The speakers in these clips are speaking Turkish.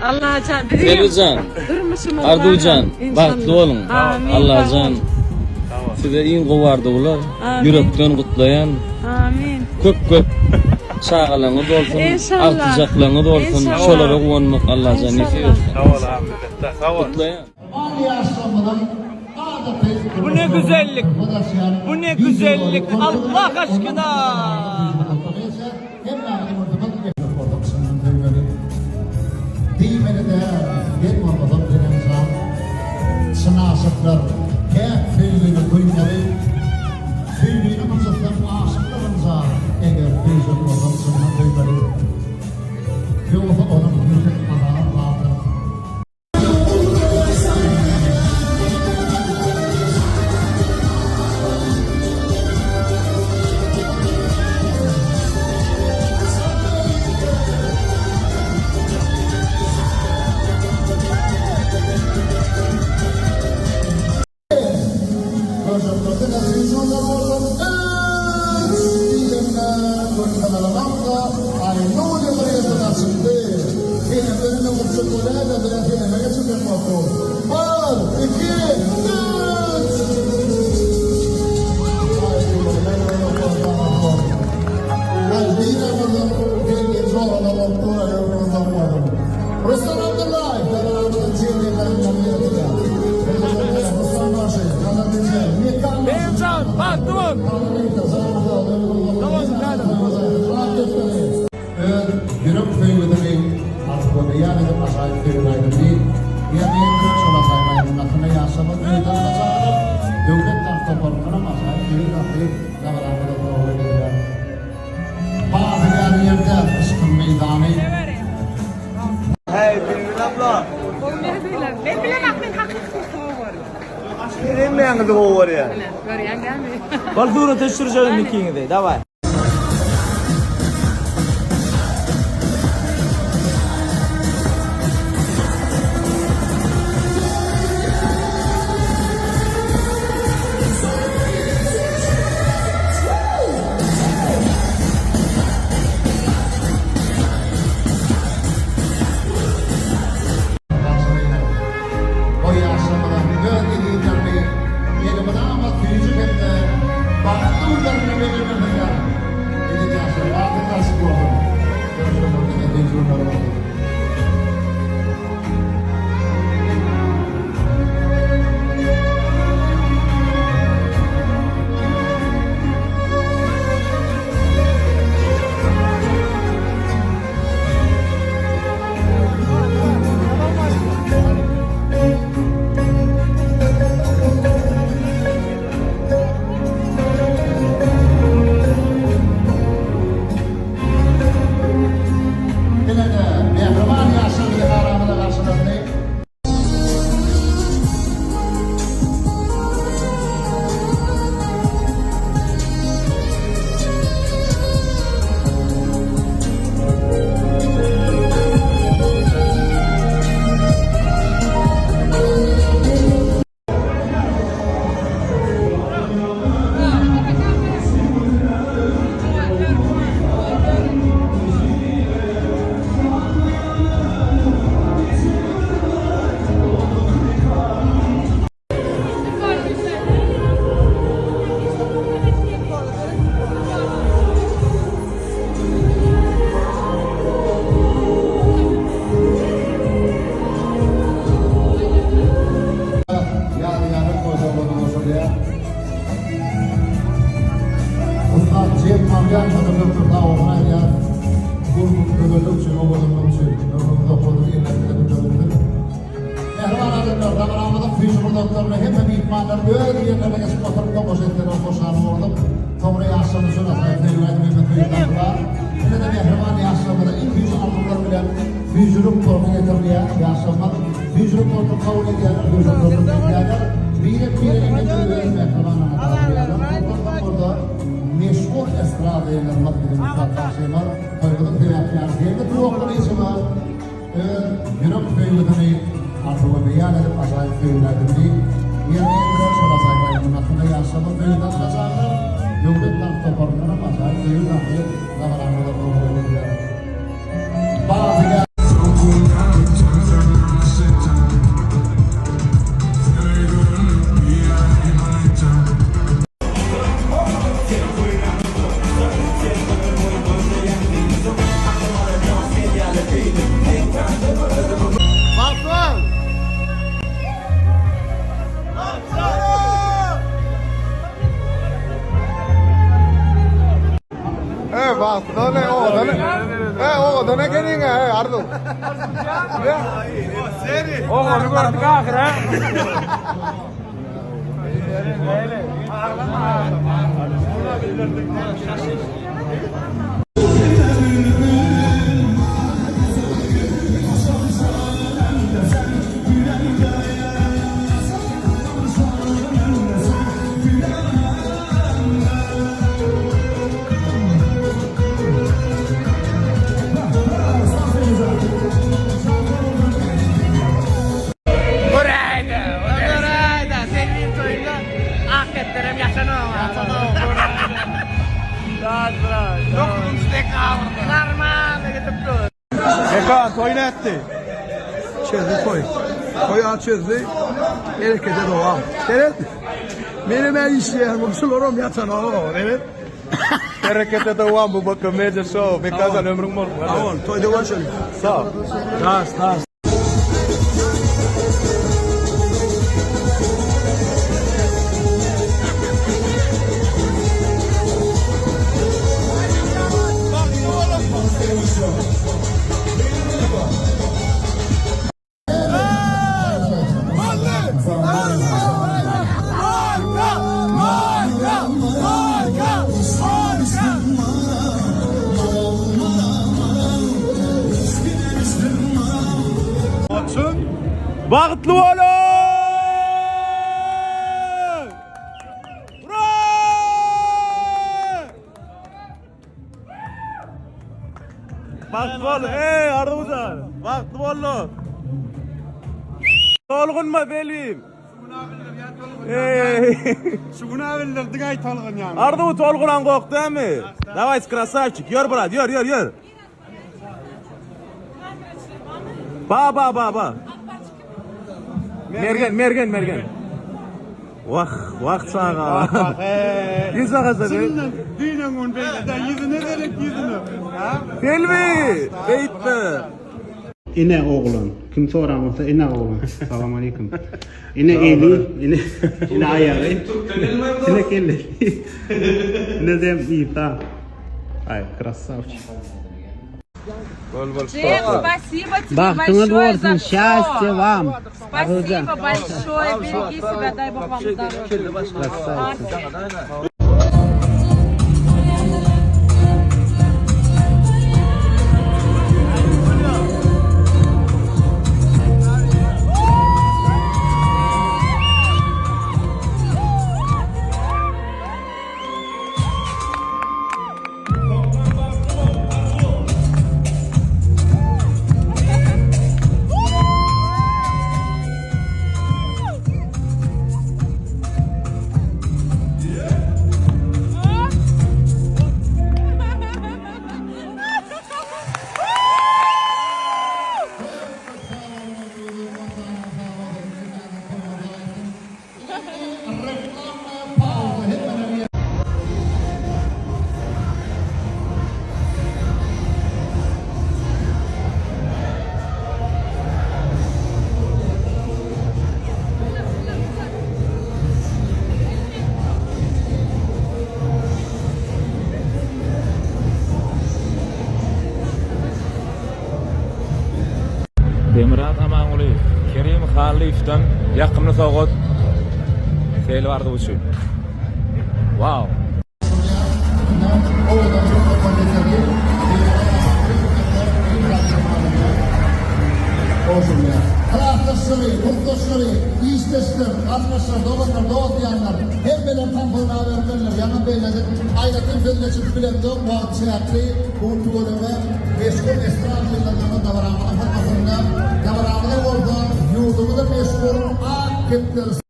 Allah'can. Elucan. Durmuşum. Arducan. Bahtlı olun. Amin. Allah'can. Size in kovardı ular. Yürekten kutlayan. Amin. Köp çağalarınız olsun. İnşallah. Altıcaklarınız olsun. İnşallah. Şolara kuvanmak Allah'can nesi olsun. Sağ ol abi. Sağ ol. Kutlayan. Bu ne güzellik. Bu ne güzellik. Allah aşkına. Sınasıklar, hep filmini duymalı, filmini mızıklar aşıklarımıza eğer filmin ortasından duymalı. Yolda onun müzik anağın vardır. Beyazcan, bak dur. Tamam, Yürüp köyüdeni artık yani de acayip köyüdeydi değil. Yani çoğu saymayın nakına yaşamak köyden kaçarım. Devletten toparlanan acayip köyüdeydi. Davranmadı doğru dediler. Bazı yerde ıskın meydanı. Hey Bilgin abla. Ben bilemem ben hakikaten soğuk Nereye mi yanında o var ya? Görüyen gelmiyor. Bal duru teşhireceğim ikini de. Davay. Bazı Ardu. O onu gördük ahire. Eka toy ne etti? Çözdü koy. Koyu çözdü. Harekete devam. Evet. Benim en işleyen mutsulurum yatan oğlum. Evet. Harekete devam bu bakım major show. Bekazan ömrün mor. Tamam. Toy devam şöyle. Sağ ol. Tas. Bağıtlı olun! Bağıtlı olun! Ey Arduza! Bağıtlı olun! Tolgunma belim! Şuna bildirdik ay talğın yani. Ardu tolgunan koktu değil mi? Davay krasavçik, yor brad, yor. Ba. Mergen. Vah sağa. Yüz vakası be. Dinen on beyden yüzüne verek yüzünü. Filmi. Beyitme. İne oğlan. Kim soramasa ine oğlan. Selam aleyküm. İne eli, ine ayağı. İne kelle. İne dem ita. Ай, красавчик. Спасибо тебе Бахтыңыз большое болсын, за счастья вам. Спасибо большое. Береги себя, дай Бог вам здоровья. Demirat Amanguliyev, Kerim Xaliyevdan yaqimli sovg'a fel vardı uchun. Wow. Arkadaşları, muhtaçları, isteşler, arkadaşlar, dostlar, doğmayanlar, hep benim kampına vermenler, yana beyledik, aydatın fedeleçik bilemde, bu tiyatri, bu tuğreme, meşgul esnaflarına davranma, davranma oldu, yurdumu da meşgul, akıptır.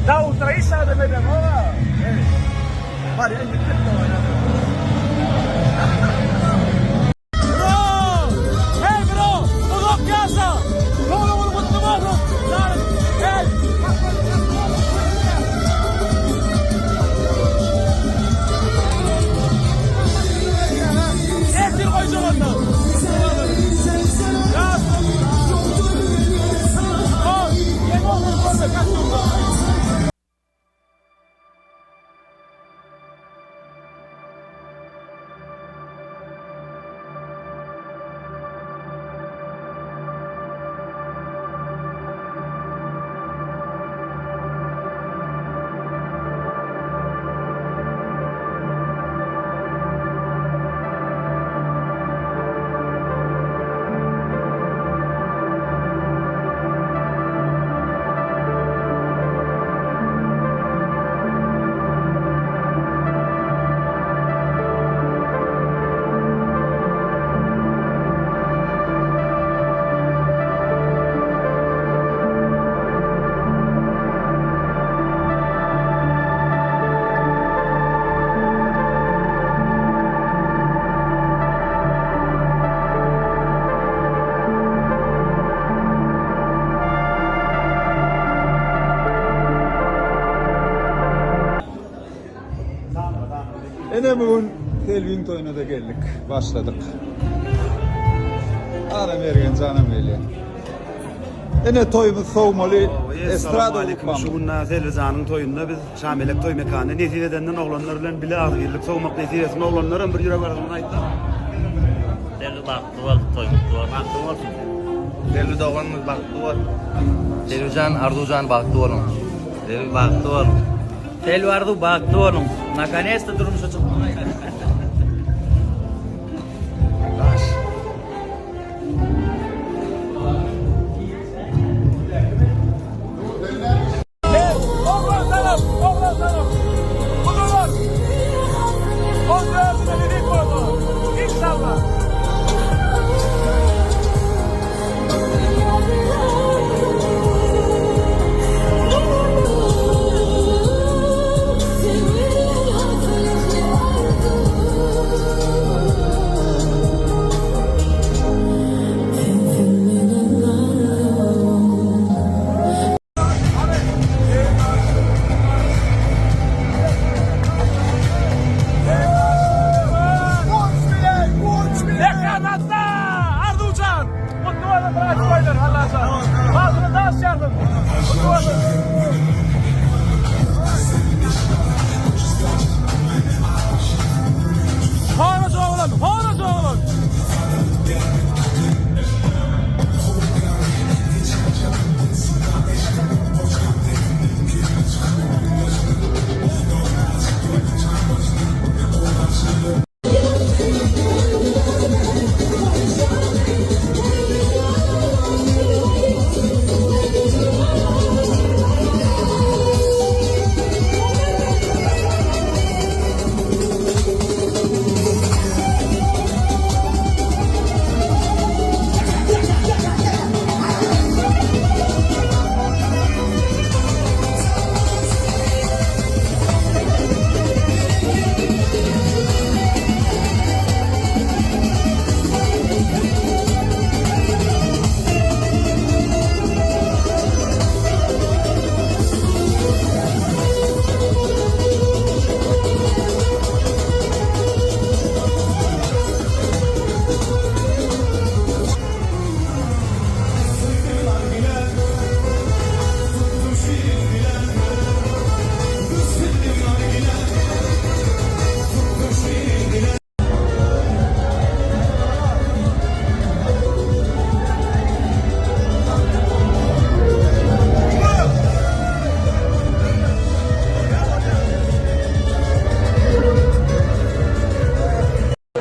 Da ultraísa de Medemora. Vale, ahí bro, todo casa. Todo mundo morro. Hey. Ene bugün Selvi'nin toyuna da geldik. Başladık. Adam ergen canım öyle. Ene toyumuz soğumalı. Estrada Aleyküm. Şu günler Selvi'nin toyunda biz Şamilek toy mekanı neticeden oğlanlarla bile ağır geldik. Soğumak neticesinde oğlanların bir yere vardı. Deli baktı var, toymutlu var. Baktı var. Deli doğanımız baktı var. Selvican, Arducan baktı var. Deli baktı var. Selvi Ardu baktı var. Наконец-то durmuş açık.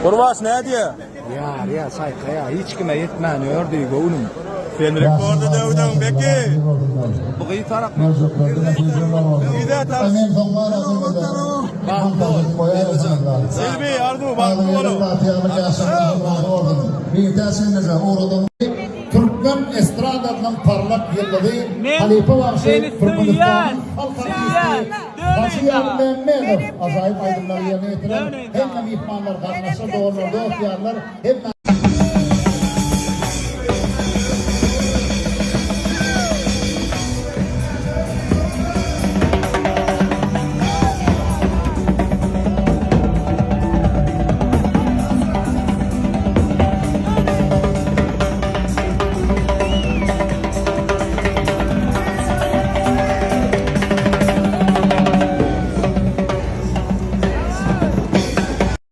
Kurbaş ne diyor? Ya saykaya hiç kime yetmeniyor diyor onun. Sen rekorda dövdün peki. Bu iyi taraf mı? Güzel taraf. Selvi Ardu baktı oğlum. Türkmen estradasının parlak yıldızı Halife Vahşi Türkmenistan Vasiyar Mehmetov acayip aydınlar yerine getiren hem ihmanlar karnası doğurlarda okuyanlar hem